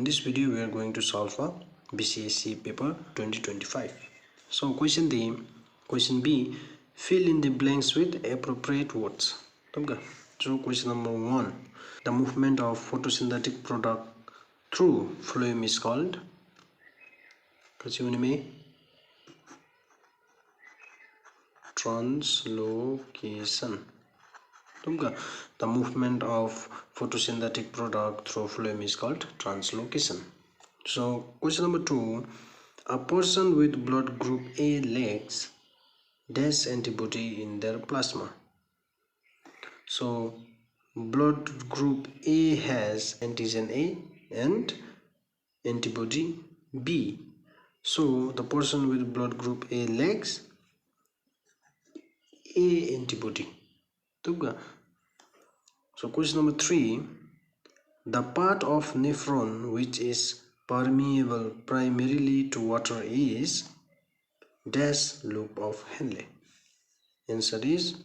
this video we are going to solve a BCSE paper 2025. So question B, fill in the blanks with appropriate words. So question number 1, the movement of photosynthetic product through phloem is called translocation. The movement of photosynthetic product through phloem is called translocation. So question number 2, a person with blood group A lacks dash antibody in their plasma. So blood group A has antigen A and antibody B. So the person with blood group A lacks A antibody. So question number 3, the part of nephron which is permeable primarily to water is dash loop of Henle. Answer is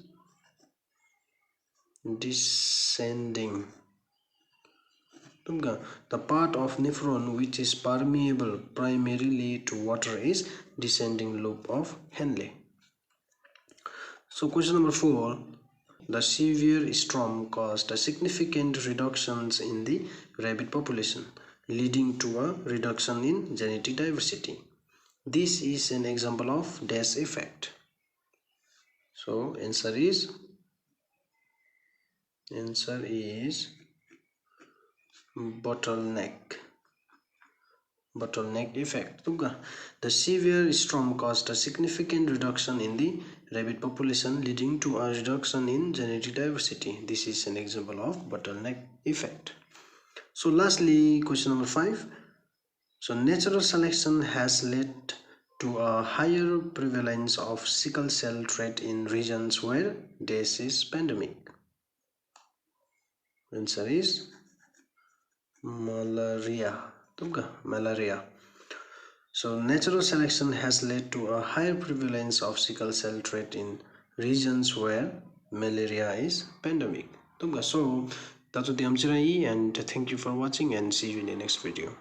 descending. The part of nephron which is permeable primarily to water is descending loop of Henle. So question number 4, the severe storm caused a significant reductions in the rabbit population, leading to a reduction in genetic diversity. This is an example of dash effect. So answer is bottleneck effect. The severe storm caused a significant reduction in the rabbit population, leading to a reduction in genetic diversity. This is an example of bottleneck effect. So lastly, question number 5, so natural selection has led to a higher prevalence of sickle cell trait in regions where dash is pandemic. Answer is malaria. So natural selection has led to a higher prevalence of sickle cell trait in regions where malaria is pandemic. So that's what the answer is, and thank you for watching and see you in the next video.